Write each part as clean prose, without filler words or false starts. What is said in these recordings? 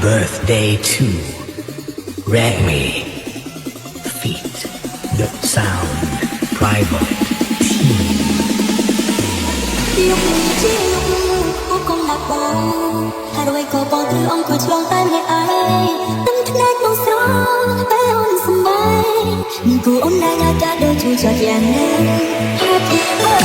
birthday to Ragme Feet The Sound Private Team. Lúc chỉ lúc cô con lạc bóng Hà đôi có bóng từ ông của trong tay ngày ai Tâm thức nét bóng gió bé ôn sân bay Nhưng cô ôn lại nhà ta đôi chú cho dàng lên Happy birthday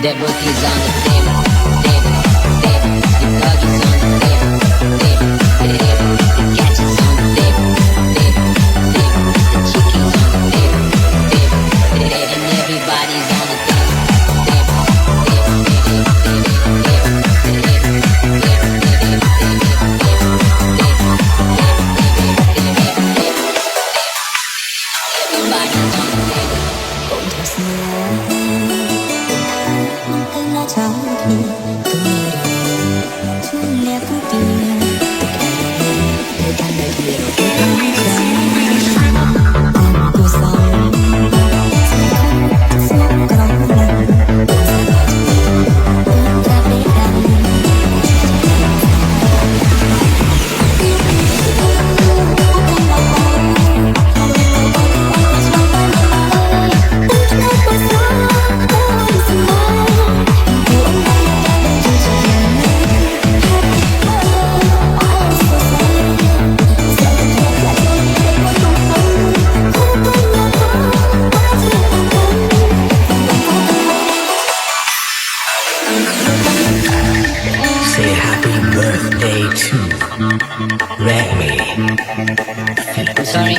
That bookie's on the table, table, table. The dog is on the table, table, table. The cat is on the table, table, table. The chicken's on the table, table, table. And everybody's on the table, table, table, table, table, table, table, table, everybody's on the table. Trong khi tôi đời chung lẽ phút tiền tôi đang đợi điều tôi đang cuộc sống sống có lòng tôi đã biết rằng Say happy birthday to Ragme Feet I'm sorry, I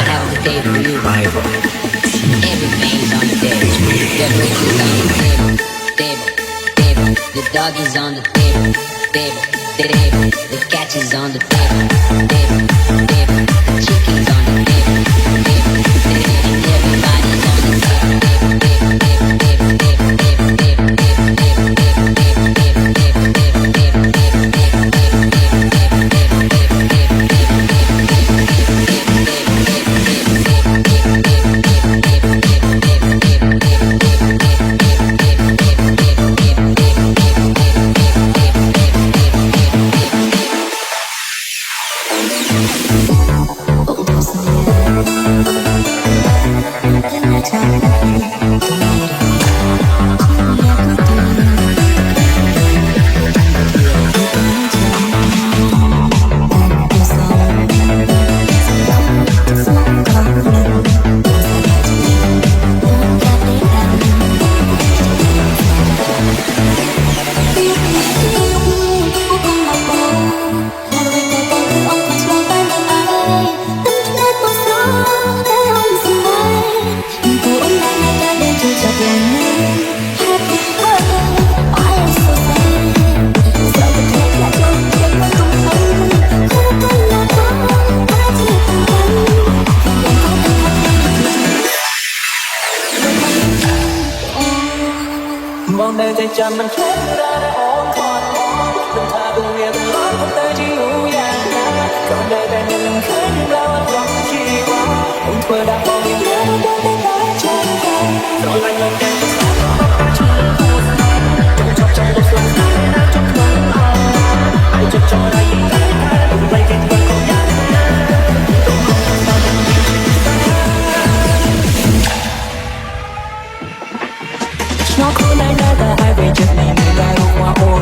have the day for you. Private Team. Everything's on the table. The bookie's on the table, table, table. The dog is on the table, table, table. The cat is on the table, table, table. The chicken's on the table, table, table. And everybody's on the table, table, table, table, table, table, table, table, table, table, table, table, table, table, table, table, table, mong đờiใจจำมันแค่ได้อ่อนคอนมันพาตัวเมียตลอดคนเตยที่อยู่อย่างนั้นก่อนได้แต่ยังเคยดูแล้วว่าต้องชีวะผมเปิดดังมองอย่างนั้นได้แต่ตาฉันไปโดนไล่ลงแกงจะสายต้องตาชื่อโคตรนานจงชอบใจตัวสวยสายนะจงลงเอาไอ้จะจอได้ยิ่งได้ดูไปเก่งกว่าคนอย่างนั้นต้องคงต้องทำให้ดีnó khổ lại đã ta hai về chân này người ta qua ôi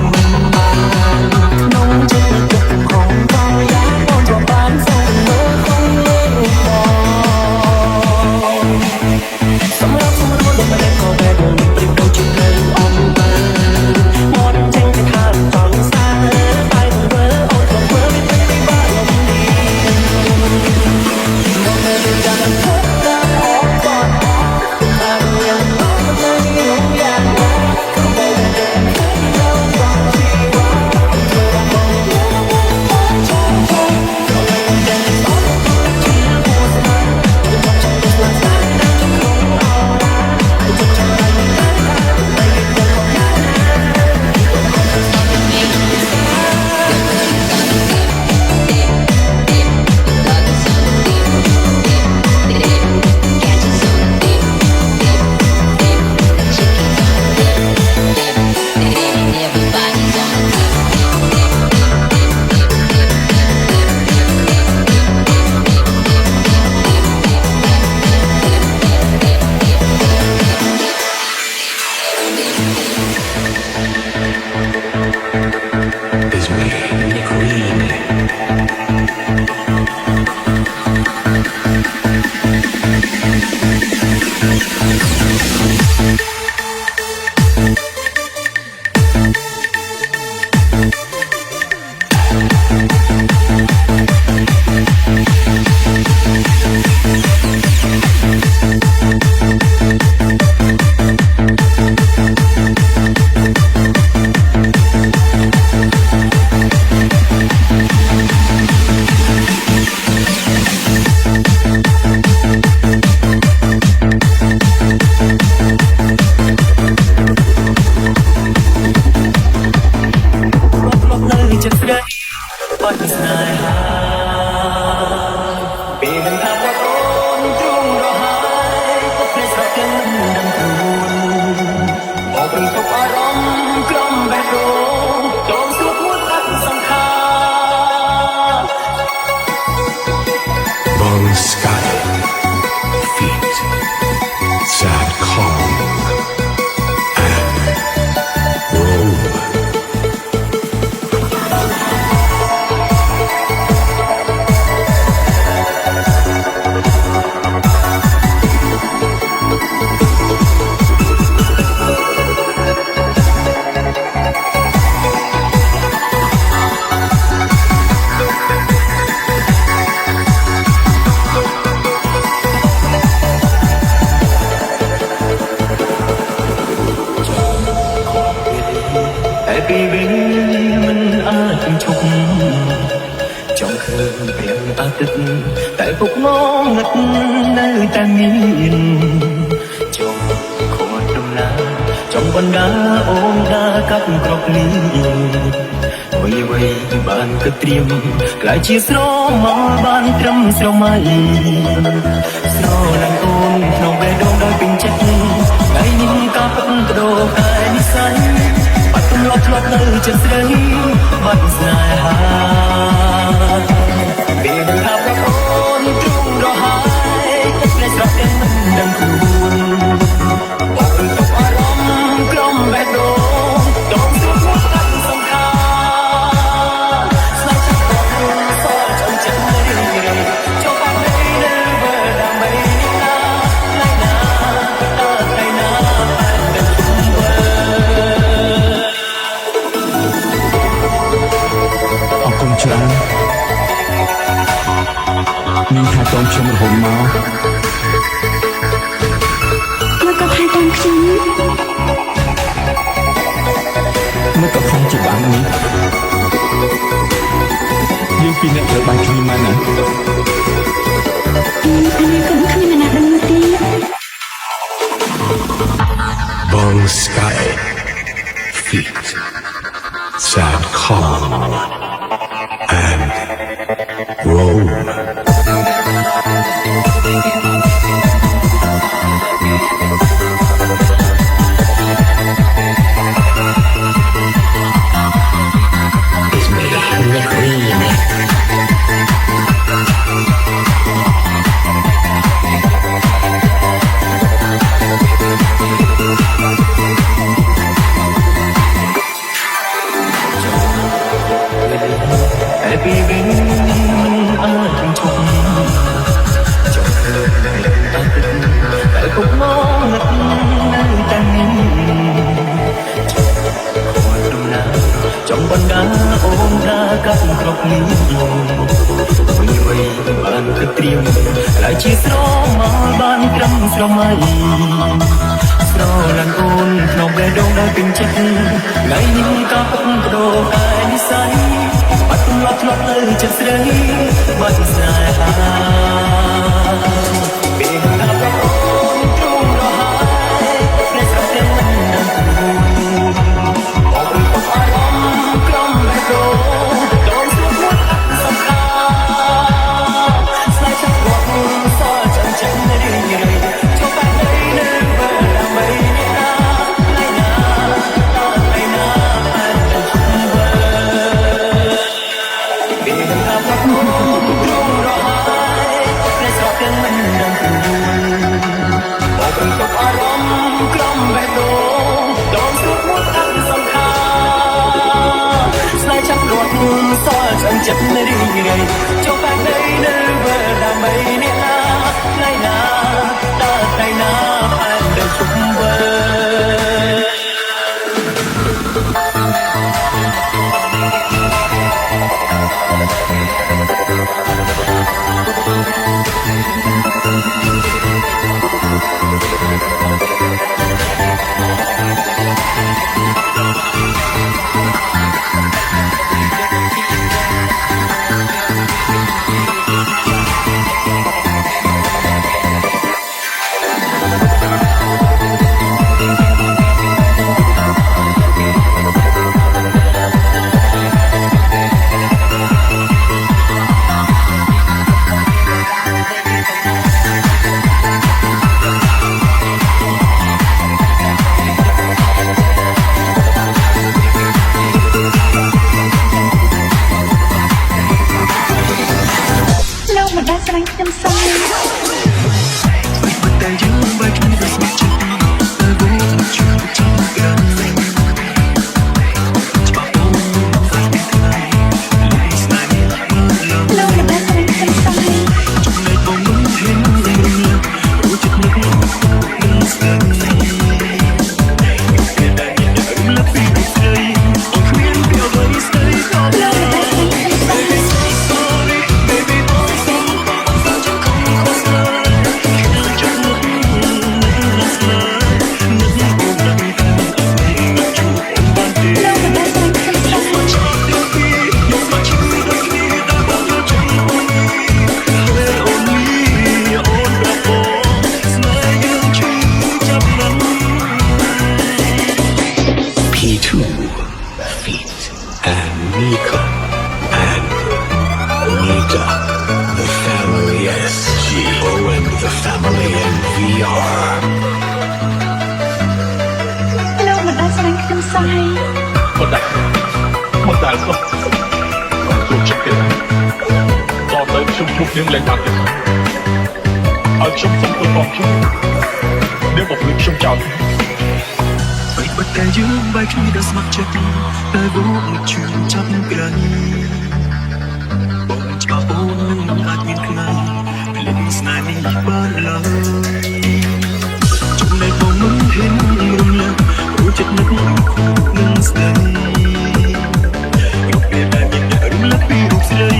នៅចិត្តស្ដីបាត់ស្នេហាពេលដឹងថាបងអូនទ្រង់រហើយក៏ភ្លេចស្រកទាំងមិនដឹងខ្លួនបងព្រឹងទុកអារម្មណ៍ក្រុមបេះដូងចូលស្រួតមួយអត់សង្ខារ Bong Sky Feet Sad Calm and Robe តែពីវិញមិនអាចឈប់ចង់ឃើញព្រះអាទិត្យតែពុកងងឹតនៅតែមានចង់ខត់ដំណើរចង់បណ្ដាអូនដើរកាប់គ្រប់លីអ្វីបានគិតត្រៀមក្លាយជាស្រមោលបានត្រឹមស្រមៃស្រឡាញ់អូនក្នុងបេះដូងដោយពេញចិត្តថ្ងៃនេះក៏ពិតបដូរតែនិស័យបាត់ទម្លាប់ធ្លាប់នៅចិត្តស្រីបាត់ស្នេហាពេលដឹងថាប្រអូនទ្រង់រហើយភ្លេចស្រកទាំងមិនដឹងខ្លួនបងព្រឹងទុកអារម្មណ៍ក្រុមបេះដូងដងស្រួតមកអត់សង្ខារស្នេហ៍ចិត្តបងសល់ចំចិត្តនៅរៀងរៃចូលបាត់នៅលើវើដើម្បីនេះណាថ្ងៃណាថ្ងៃណាបានដឹងគុំវើ អរគុណច្រើននាងថាតូនខ្ញុំរហូតមក មកក៏ថែទាំខ្ញុំ មកក៏ខំជាបាននេះយើងពីរនាក់ត្រូវបានគ្នាមកណា អានេះក៏គ្មានអ្នកដឹងទេ Bong Sky Feet Sad Calm and Robe តែពីវិញមិនអាចឈប់ចង់ឃើញតែទឹកតែគុកមកនឹកនៅតែមានខត់ដំណើរចង់បណ្ដាអូនដើរកាត់គ្រប់លីអ្វីបានគិតត្រៀមក្លាយជាស្រមោលបានត្រឹមស្រមៃស្រឡាញ់អូនក្នុងបេះដូងដែលពេញចិត្តថ្ងៃនេះក៏ពិតបដូរតែនិស័យបាត់ទម្លាប់ធ្លាប់នៅចិត្តស្រីបាត់ស្នេហាពេលថាប្រអូនទ្រង់រហើយភ្លេចស្រកទាំងមិនដឹងខ្លួនបងព្រឹងទុកអារម្មណ៍ក្រុមបេះដូងដងស្រួតមួយអត់សង្ខារស្នេហ៍ចាប់គាត់សល់ចាំចិត្តនៅរៀងរៃចូលបាត់នៅលើវើដើម្បីនេះណាថ្ងៃណាថ្ងៃណាបានទៅជុំវើពេលថាប្រអូនទ្រង់រហើយភ្លេចស្រកទាំងមិនដឹងខ្លួនបងព្រឹងទុកអារម្មណ៍ក្រុមបេះដូងដងស្រួតមួយអត់សង្ខារស្នេហ៍ចាប់គាត់សល់ចាំចិត្តនៅរៀងរៃចូលបាត់នៅលើវើដើម្បីនេះណា តែយើងបែកគ្នាដោយស្ម័គ្រចិត្តតែវងជួយចាំกันច្បាស់អូនតែថ្ងៃលុយស្នេហ៍លើ លោកមិនបានស្រីខ្ញុំស្រី ចំណែកបងមិនហ៊ានរំលឹកអូចិត្តនឹកនឹងស្គាល់គេដែលមានតែរំលឹកពីស្រីអូគ្មានពីអ្វីស្រីក៏ លោកមិនបានស្រីខ្ញុំស្រី sorry baby boy so far just come close can't just look not slow not like oh not me not you on my day លោកមិនបានស្រីខ្ញុំស្រី chop the beat you're my true the key that want to change me well only on the floor smile you choose up P2 Feet and Mika and Nika, the family SGO and the family NVR. លោកមិនបានស្រីខ្ញុំស្រី មកដែលសោះខ្ញុំជិះទៀតតទៅខ្ញុំជួបនាងលេងបានទៀតឲ្យខ្ញុំសុំទៅបងខ្ញុំនាងบอกលើខ្ញុំចោល បែកបាត់តែយើងបែកគ្នាដោយស្ម័គ្រចិត្តតែវងជួយចាប់กันបងច្បាស់អូននឹងអាចមានថ្ងៃភ្លេចស្នេហ៍នេះបានឡើយចំណែកបងមិនហ៊ានរំលឹកអូចិត្តនឹកនឹងស្នេហ៍រូបភាពដែលមានតែរំលឹកពីរូបស្រី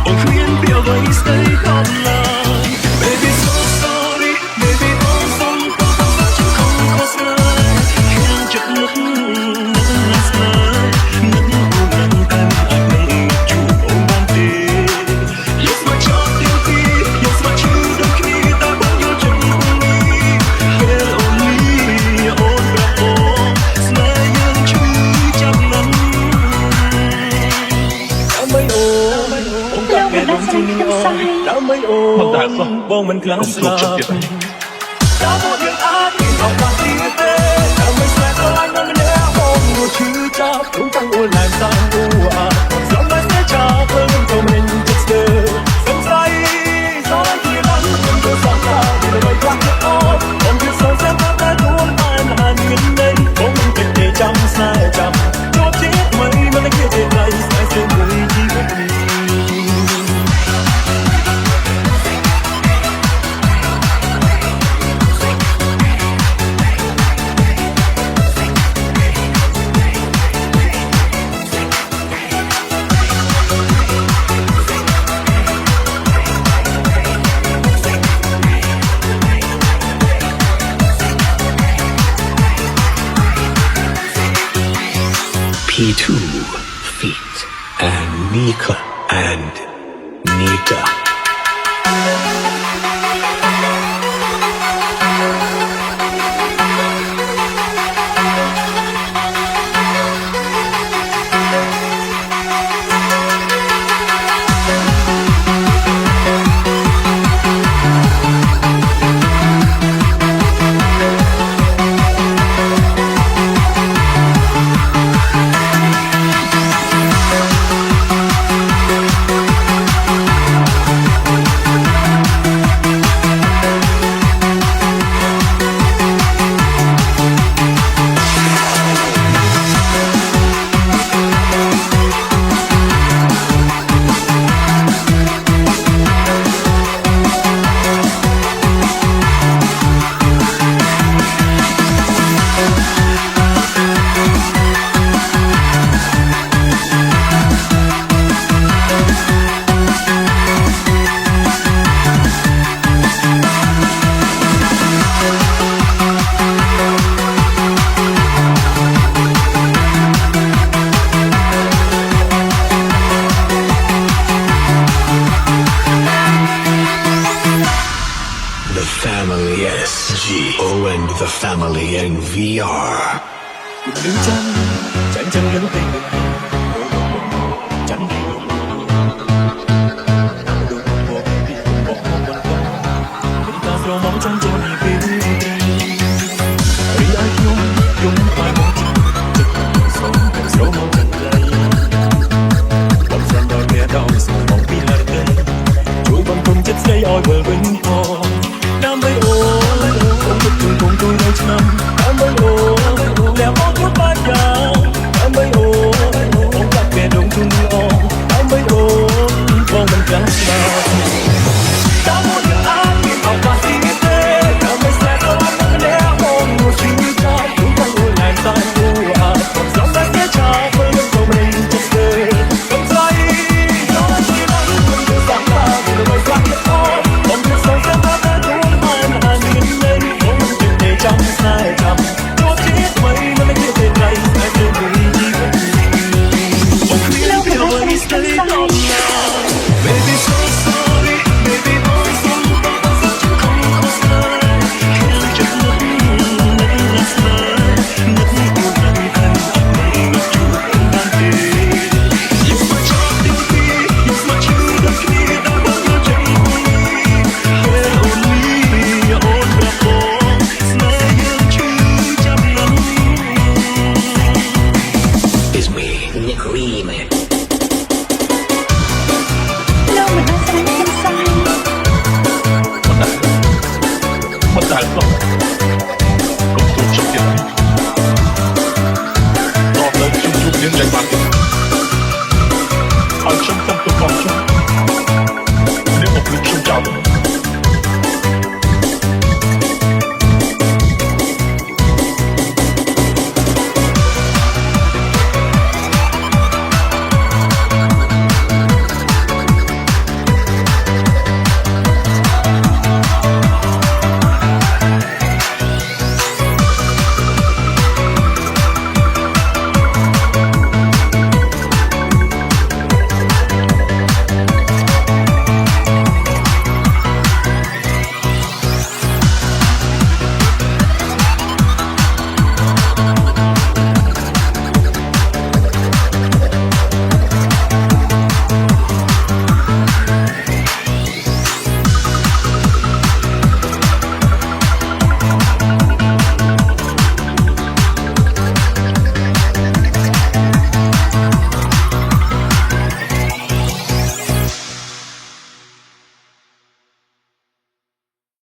អូនគ្មានពីអ្វីស្ដីក៏ឡើយ Baby so sorry baby oh so far just come close can't just look not slow not oh not I'm you on my day yes my child you be yes my children key that want you to me hell only on the floor smile you choose up none ដើម្បីអូនកាត់គេដុំជូនអូនដើម្បីអូនបងមិនខ្លាំងស្លាប់តាមមកយើងអាចមានឱកាសទៀតទេដើម្បីស្នេហ៍ដល់នឹងម្នាក់បងឈឺចាប់ព្រមទាំងអូនឡើងតាមអូអាស្រមតែស្នេហ៍ចាប់ព្រមទៅមិនចិត្តស្ទើសង្ស័យសោះទីដល់ខ្ញុំទៅសង្ស័យទៅឲ្យខ្លាំងអូនបងគឺសង្ស័យថាតែខ្លួនបានអានមានន័យបងមិនគិតទេចាំស្នេហ៍ចាំជួបជាតិថ្មីមិនគិតទេដៃស្នេហ៍ស្មួយជីវិតនេះ P2 Feet and Mika and Nika. family SGO and the family NVR. នឹងចាំលឹងពេញចាំស្រមងចាំ